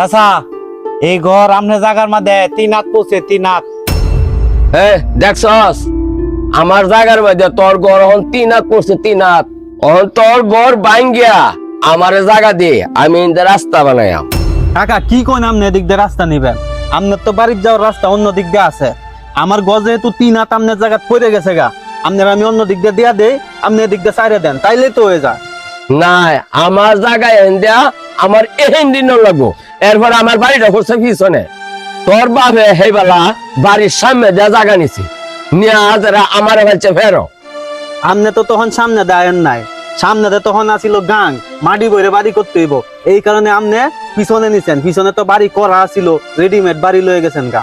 আচ্ছা এই ঘর আমনে জায়গার মধ্যে 3 হাত পৌঁছে 3 হাত। দেখছস আমার জায়গার মধ্যে তোর ঘর এখন 3 হাত পড়ছে 3 হাত। এখন তোর ঘর ভাঙ্গিয়া আমারে জায়গা দিয়ে আমি ইন্দা রাস্তা বানাইয়াম। কাকা কি কোন আমনে এদিক দিয়ে রাস্তা নিবেন? আমনের তো বাড়ির যাওয়ার রাস্তা অন্য দিক দিয়ে আছে। আমার গজ যেহেতু 3 হাত আমনের জায়গা পড়ে গেছে গা, আমনের আমি অন্য দিক দিয়ে দিয়া দেই, আপনি এদিক দিয়ে সাইরে দেন, তাইলে তো হয়ে যায়। না আমার জায়গায় এন্দিয়া আমার এহেন দিন লাগবো। এরপর আমার বাড়িটা করছে পিছনে। তোর বাপে হেবেলা বাড়ির সামনে দেয়া জায়গা নিছি নিয়ে হাজারা আমার ফেলছে ফেরো। আমনে তো তখন সামনে দেয়েন নাই, সামনে তখন আসিল গাং, মাটি বইরে বাড়ি করতে হইব, এই কারণে আমনে পিছনে নিছেন। পিছনে তো বাড়ি করা ছিল, রেডিমেড বাড়ি লয়ে গেছেন গা।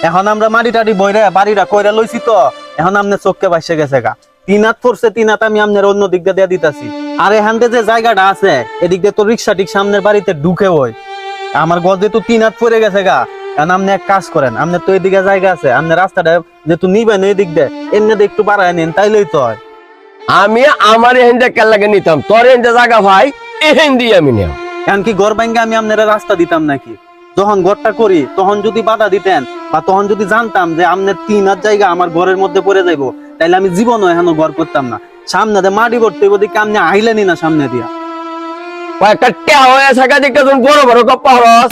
এখন আমরা মাটি টাটি বইরে বাড়িটা কইরা লইছি, তো এখন আমনে চোখকে বাইসে গেছে গা। 3 হাত পড়ছে 3 হাত আমি আমনের অন্য দিক দিয়ে দিয়া দিতাছি। আর এখান থেকে যে জায়গাটা আছে এদিক দিয়ে তো রিক্সা ঠিক সামনের বাড়িতে ঢুকে হয়। আমার গজ যেহেতু 3 হাত পড়ে গেছে গা, এখন আপনি এক কাজ করেন, আপনার তো এদিকে জায়গা আছে, আপনার রাস্তাটা যেহেতু নিবেন এদিক দিয়ে, এমনি দিয়ে একটু বাড়ায় নেন, তাইলেই তো হয়। আমি আমার এহেনটা কেন লাগে নিতাম, তোর এহেনটা জায়গা ভাই এহেন দিয়ে আমি নিয়াম। এখন কি ঘর ভাঙ্গে আমি আপনার রাস্তা দিতাম নাকি? যখন ঘরটা করি তখন যদি বাধা দিতেন, বা তখন যদি জানতাম যে আপনার 3 হাত জায়গা আমার ঘরের মধ্যে পড়ে যাইবো, তাইলে আমি জীবনও এখনো ঘর করতাম না। সামনে দিয়ে মাটি ভরতে হইব দিকে আপনি আইলেনি না সামনে দিয়া। একটা টেয়া হয়ে থাকা দিকে বড় বড় কপ্পা হরস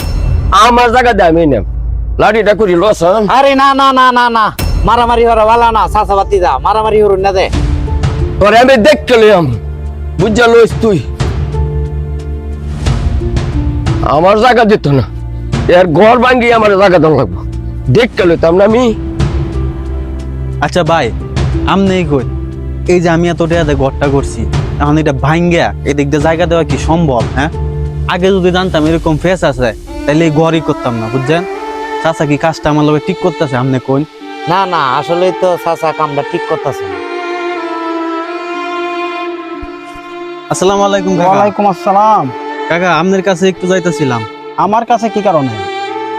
আমার জায়গা দিয়ে আমি নিয়াম। লাঠিটা করি লসন। আরে না না না না না, মারামারি হরা वाला না, চাচা ভাতিজা মারামারি হরুন না দে। তোরে আমি দেখতে লইয়াম, বুঝা লইস তুই। আমার জায়গা দিত না, এর ঘর ভাঙ্গি আমার জায়গা দেওয়া লাগবো। দেখতে লইতাম না আমি। আচ্ছা ভাই, আমনে কই এই যে আমি এত টাকা ঘরটা করছি, এখন এটা ভাঙ্গা এদিক দিয়ে জায়গা দেওয়া কি সম্ভব? হ্যাঁ, আগে যদি জানতাম এরকম ফেস আছে, তাইলে এই ঘরই করতাম না, বুঝছেন? চাচা কি কাজটা আমার লগে ঠিক করতেছে? আমনে কই। না না, আসলেই তো চাচা কামটা ঠিক করতেছে না। আসসালামু আলাইকুম কাকা। ওয়ালাইকুম আসসালাম। কাকা আপনার কাছে একটু যাইতেছিলাম। আমার কাছে কি কারণে?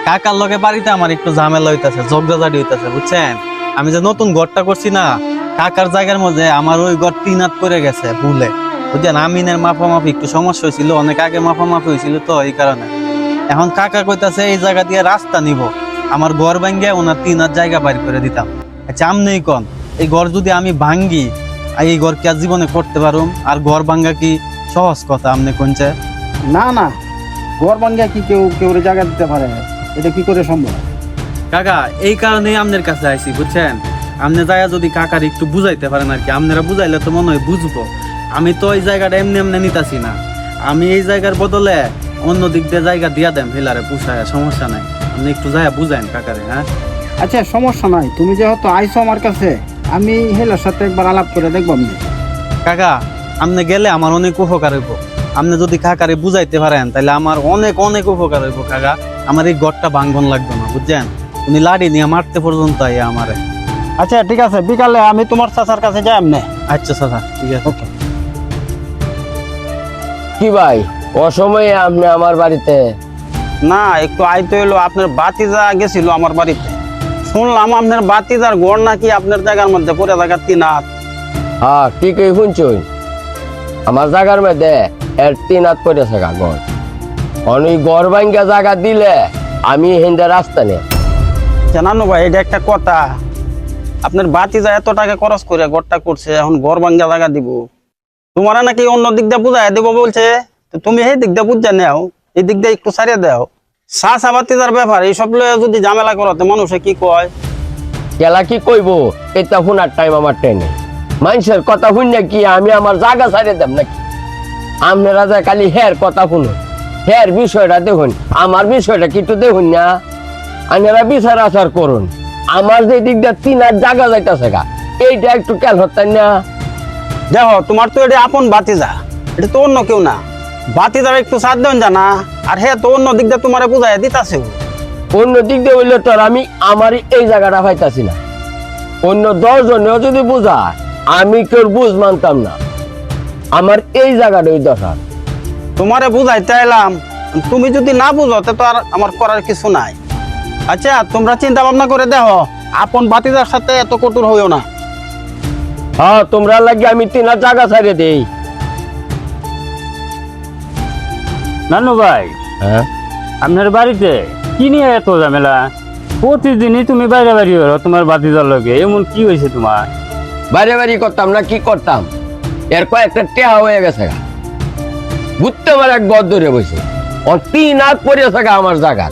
কাকার লগে বাড়িতে আমার একটু ঝামেলা হইতাছে, ঝগড়াঝাটি হইতাছে, বুঝছেন? আমি যে নতুন ঘরটা করছি না, কাকার জায়গার মধ্যে আমার ওই ঘর 3 হাত পড়ে গেছে ভুলে, বুঝছেন? আমিনের মাপামাপি একটু সমস্যা হয়েছিল, অনেক আগে মাপামাপি হয়েছিল, তো এই কারণে এখন কাকা কইতাছে এই জায়গা দিয়ে রাস্তা নিব, আমার ঘর ভাঙ্গে ওনার 3 হাত জায়গা বাইর করে দিতাম। আচ্ছা আমনেই কোন, এই ঘর যদি আমি ভাঙ্গি, এই ঘর কি আর জীবনে করতে পারুম? আর ঘর ভাঙ্গা কি সহজ কথা? আমনে কোনছে? না না, ঘর ভাঙ্গা কি কেউ কেউ জায়গা দিতে পারে? এটা কি করে সম্ভব? কাকা এই কারণেই আপনার কাছে আইছি, বুঝছেন? আপনি জায়গা যদি কাকার একটু বুঝাইতে পারেন আর কি, আপনারা বুঝাইলে তো মনে হয় বুঝবো। আমি তো এই জায়গাটা এমনি এমনি নিতাছি না, আমি এই জায়গার বদলে অন্য দিক দিয়ে জায়গা দিয়া দেন, ফেলারে পুষায়, সমস্যা নাই। আপনি একটু জায়গা বুঝাইন কাকারে। হ্যাঁ আচ্ছা, সমস্যা নাই, তুমি যেহেতু আইছো আমার কাছে, আমি হেলার সাথে একবার আলাপ করে দেখবো। আমি কাকা, আপনি গেলে আমার অনেক উপকার হইব। আপনি যদি কাকারে বুঝাইতে পারেন তাহলে আমার অনেক অনেক উপকার হইব। কাকা, আমার এই ঘরটা ভাঙ্গন লাগবে না, বুঝছেন? উনি লাড়ি নিয়ে মারতে পর্যন্ত আইয়া আমারে। আচ্ছা ঠিক আছে, বিকালে আমি তোমার চাচার কাছে যাই। এমনি আচ্ছা চাচা, ঠিক আছে। ওকে। কি ভাই অসময়ে আপনি আমার বাড়িতে? না, একটু আইতে হইলো, আপনার বাতিজা গেছিল আমার বাড়িতে, শুনলাম আপনার বাতিজার গড় নাকি আপনার জায়গার মধ্যে পড়ে থাকা 3 হাত। হ্যাঁ ঠিকই শুনছুন, আমার জায়গার মধ্যে এর 3 হাত পড়ে থাকা ঘর। অনেক ঘর ভাঙ্গা জায়গা দিলে আমি হিন্দা রাস্তা নেই। জানানো ভাই, এটা একটা কথা, আপনার বাতিজা এত টাকা খরচ করে ঘরটা করছে, এখন ঘর ভাঙ্গা জায়গা দিব, তোমার নাকি অন্য দিক দিয়ে বুঝাই দেবো বলছে, তো তুমি এই দিক দিয়ে বুঝা নেও, এই দিক দিয়ে একটু সারিয়ে দাও। চাচা বাতিজার ব্যাপার, এইসব যদি ঝামেলা করতে মানুষে কি কয়? গেলা কি কইব, এটা শোনার টাইম আমার ট্রেনে। মানুষের কথা শুনে কি আমি আমার জায়গা ছাড়িয়ে দেব নাকি? আপনারা যে খালি হের কথা শুনুন, হের বিষয়টা দেখুন, আমার বিষয়টা কিন্তু দেখুন না। আপনারা বিচার আচার করুন, আমার যে দিক দিয়ে 3 হাত জায়গা যাইতেছে গা, এইটা একটু খেয়াল হতেন না? দেখো, তোমার তো এটা আপন বাতিজা, এটা তো অন্য কেউ না। বাতিজার একটু সাথ দেন জানা, আর হ্যাঁ তো অন্য দিক দিয়ে তোমার বুঝাই দিতেছে। অন্য দিক দিয়ে বললে তো আমি আমার এই জায়গাটা পাইতাছি না। অন্য 10 জনেও যদি বুঝায়, আমি কেউ বুঝ মানতাম না। আমার এই জায়গাটা ওই দশা। তোমারে বুঝাইতে এলাম, তুমি যদি না বুঝো তো আর আমার করার কিছু নাই। আচ্ছা, তোমরা চিন্তা ভাবনা করে দেখো, আপন বাতিজার সাথে এত কঠোর হইও না। হ্যাঁ, তোমরা লাগে আমি 3 হাত জায়গা ছাড়িয়ে দেই। নানু ভাই, হ্যাঁ আপনার বাড়িতে কি নিয়ে এত ঝামেলা? প্রতিদিনই তুমি বাইরে বাড়ি হলো তোমার বাতিজার লগে, এমন কি হয়েছে তোমার? বাড়ি বাড়ি করতাম না কি করতাম, এর কয়েকটা টেহা হয়ে গেছে গা। ঘুরতে আমার এক বদ ধরে বসে ও 3 হাত পড়েছে গা আমার জায়গা।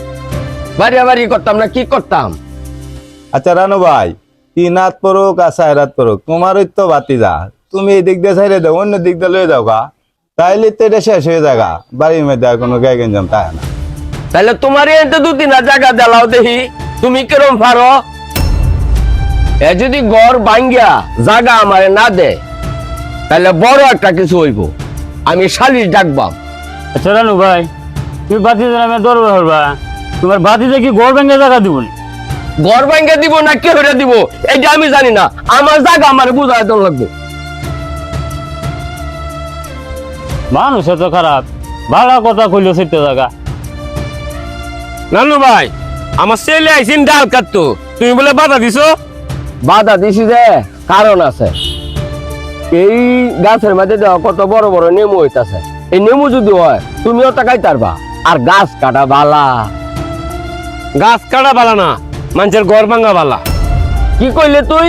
বাড়ি বাড়ি করতাম না কি করতাম। আচ্ছা রানু ভাই, 3 হাত পড়ুক আর 4 হাত পড়ুক, তোমারই তো বাতিজা, তুমি এই দিক দিয়ে ছাইড়ে দাও, অন্য দিক দিয়ে লয়ে যাও গা, তাইলে তো এটা শেষ হয়ে যাগা। বাড়ির মধ্যে আর কোনো গায়ে গেঞ্জাম থাকে না। তাহলে তোমার এতে 2-3 হাত জায়গা দেলাও দেখি তুমি কিরম পারো। এ যদি ঘর ভাঙ্গিয়া জায়গা আমারে না দে তাহলে বড় একটা কিছু হইব, আমি সালিশ ডাকবাম। আচ্ছা রানু ভাই, তুমি বাতিজার আমি দরবার হবা, তোমার বাতিজা কি গড় ভেঙে জায়গা দিব না? ঘর ভাঙ্গে দিব না কে হইরা দিব এইটা আমি জানি না, আমার জায়গা আমার বুঝাই দেওয়া লাগবে। মানুষ এত খারাপ, ভালো কথা কইলো সেটা জায়গা। নানু ভাই, আমার ছেলে আইসিন ডাল কাটতো, তুমি বলে বাধা দিছো? বাধা দিছি যে কারণ আছে। এই গাছের মধ্যে দেওয়া কত বড় বড় নেমু হইতাছে, এই নেমু যদি হয় তুমিও তাকাই পারবা। আর গাছ কাটা বালা। গাছ কাটা বালা না, মানুষের ঘর ভাঙা বালা। কি কইলে তুই?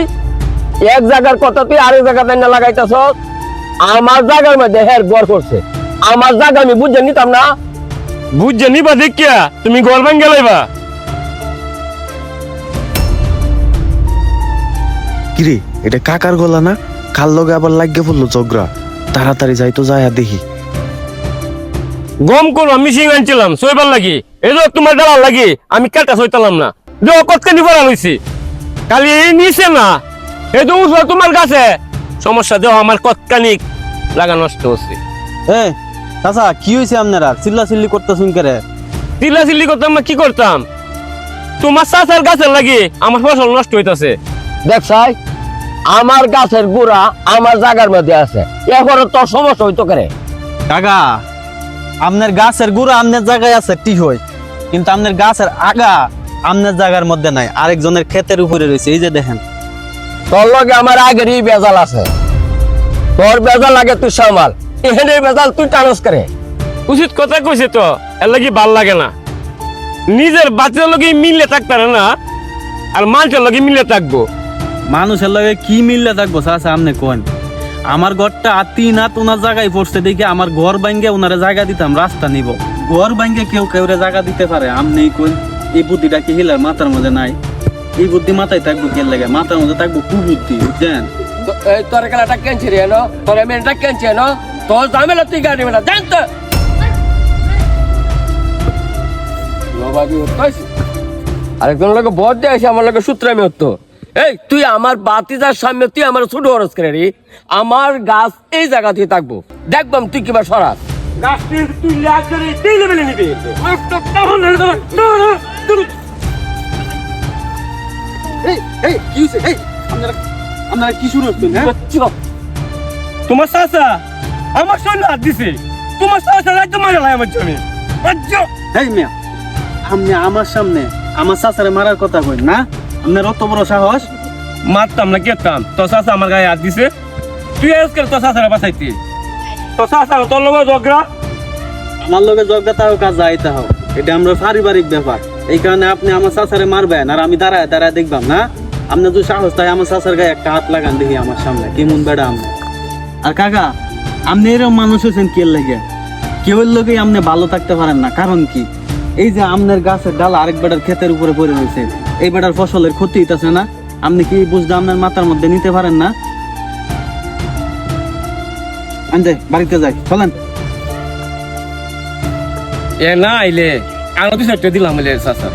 এক জায়গার কথা তুই আরেক জায়গাতে না লাগাইতাছ। আমার জায়গার মধ্যে হের গড় করছে, আমার জায়গা আমি বুঝে নিতাম না? বুঝছে নিবা দেখিয়া তুমি ঘর ভাঙ গেলাইবা। কিরে এটা কাকার গলা না? কাল লগে আবার লাগিয়ে পড়লো ঝগড়া, তাড়াতাড়ি যাই তো যায় দেখি। গম করো মিশিং আনছিলাম সইবার লাগি, এই যে তোমার ডালার লাগি আমি কাটা সইতালাম না, যে কতখানি পড়া লইছি। কালি এই নিছে না, এই তো উঠলো তোমার কাছে সমস্যা দেওয়া আমার কতখানি লাগা নষ্ট হচ্ছে। এ চাচা, কি হয়েছে আপনারা চিল্লা চিল্লি করতেছেন কে রে? চিল্লা চিল্লি করতাম না কি করতাম, তোমার চাচার গাছের লাগি আমার ফসল নষ্ট হইতাছে। দেখছাই আমার গাছের গুড়া আমার জায়গার মধ্যে আছে, এরপরে তোর সমস্যা হইতো করে। কাকা, আপনার গাছের গুড়া আপনার জায়গায় আছে ঠিক হয়, কিন্তু আপনার গাছের আগা আপনার জায়গার মধ্যে নাই, আরেকজনের ক্ষেতের উপরে রয়েছে। এই যে দেখেন, তোর লগে আমার আগেরই বেজাল আছে, তোর বেজাল লাগে তুই সামাল, এখানে বেজাল তুই টানস করে। উচিত কথা কইছে তো, এর লাগি ভাল লাগে না। নিজের বাচ্চার লগে মিললে থাকতারে না, আর মানুষের লগে মিললে থাকবো। মানুষের লগে কি মিললে থাকবো চাচা আপনি কোন? আমার ঘরটা আর 3 হাত ওনার জায়গায় পড়ছে দেখে আমার ঘর ভাঙ্গে ওনারে জায়গা দিতাম, রাস্তা নিব। ঘর ভাঙ্গে কেউ কেউরে জায়গা দিতে পারে, আপনি কোন? এই বুদ্ধিটা কি হিলার মাথার মধ্যে নাই? এই বুদ্ধি মাথায় থাকবো কে লাগে? মাথার মধ্যে থাকবো কুবুদ্ধি, বুঝছেন? তোর খেলাটা কেনছি রে এনো, তোর মেয়েটা কেনছি এনো, তোর ঝামেলা তুই গাড়ি মেলা জানতো। আরেকজন লোক বদ দিয়ে আমার লোক সূত্রামি হতো। এই তুই আমার বাতিজার সামনে তুই আমার ছোট খরচ করে রে, আমার গাছ এই জায়গা থেকে থাকবো, দেখবাম তুই কিবা সরাস। আপনারা কি শুরু করছেন? হ্যাঁ, তোমার চাচা আমার সৈন্য হাত দিছে, তোমার চাচা একদম মারা লাগে আমার জমি। এই মিয়া, আপনি আমার সামনে আমার চাচারে মারার কথা কই না? আপনার অত বড় সাহস? মারতাম না কেতাম, তোর চাচা আমার গায়ে হাত দিছে, তুই আজকে তোর চাচারে বাঁচাইতি। তোর চাচা তোর লগে ঝগড়া, আমার লগে যোগ্যতা হোক আর যাইতে হোক, এটা আমরা পারিবারিক ব্যাপার। এই কারণে আপনি আমার চাচারে মারবেন আর আমি দাঁড়ায় দাঁড়ায় দেখবাম না? আপনি যদি সাহস তাই আমার চাচার গায়ে একটা হাত লাগান দেখি আমার সামনে, কেমন বেড়া আপনি। আর কাকা, আপনি এরকম মানুষ হচ্ছেন কে লেগে? কেউর লোকে আপনি ভালো থাকতে পারেন না, কারণ কি? এই যে আপনার গাছের ডাল আরেক বেটার ক্ষেতের উপরে পড়ে রয়েছে, এই বেটার ফসলের ক্ষতি হইতেছে না? আপনি কি বুঝতে আপনার মাথার মধ্যে নিতে পারেন না? আনজে বাড়িতে যাই, চলেন। এ না আইলে আরো 2-4টা দিলাম বলে চাচা।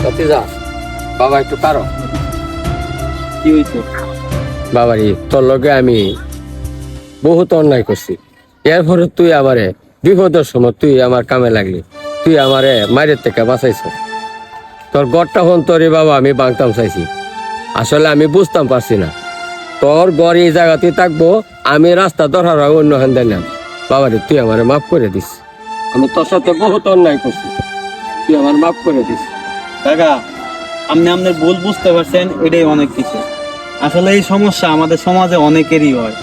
বাতিজা বাবা একটু কারো কি হয়েছে? বাবারি তোর লগে আমি বহুত অন্যায় করছি, এরপরে তুই আমারে বিপদের সময় তুই আমার কামে লাগলি, তুই আমারে মায়ের থেকে বাঁচাইছ। তোর গড়টা হন তোরে বাবা আমি বাংতাম চাইছি, আসলে আমি বুঝতাম পারছি না তোর গড় এই জায়গাতেই থাকবো, আমি রাস্তা ধরার অন্য হান দিলাম। বাবারে তুই আমারে মাফ করে দিস, আমি তোর সাথে বহুত অন্যায় করছি, তুই আমার মাফ করে দিস। কাকা, আপনি আপনার ভুল বুঝতে পারছেন, এটাই অনেক কিছু। আসলে এই সমস্যা আমাদের সমাজে অনেকেরই হয়।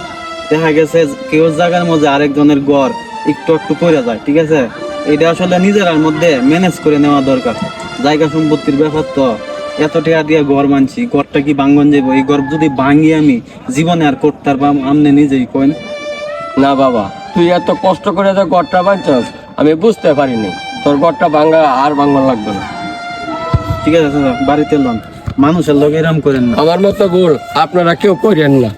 দেখা গেছে কেউ জায়গার মধ্যে আরেকজনের ঘর, একটু একটু পড়ে যায়, ঠিক আছে? এটা আসলে নিজের মধ্যে ম্যানেজ করে নেওয়া দরকার। জায়গা সম্পত্তির ব্যাপার তো, এত টাকা দিয়ে ঘর মানছি, ঘরটা কি ভাঙ্গন যাবো? এই ঘর যদি ভাঙি আমি জীবনে আর করতে পারবাম? আপনি নিজেই কইন। না বাবা, তুই এত কষ্ট করে যে ঘরটা বাঁধছস আমি বুঝতে পারিনি। তোর ঘরটা ভাঙা আর ভাঙন লাগবে না। ঠিক আছে চাচা, বাড়িতে লন, মানুষের লোক এরম করেন না। আমার মতো ভুল আপনারা কেউ করেন না।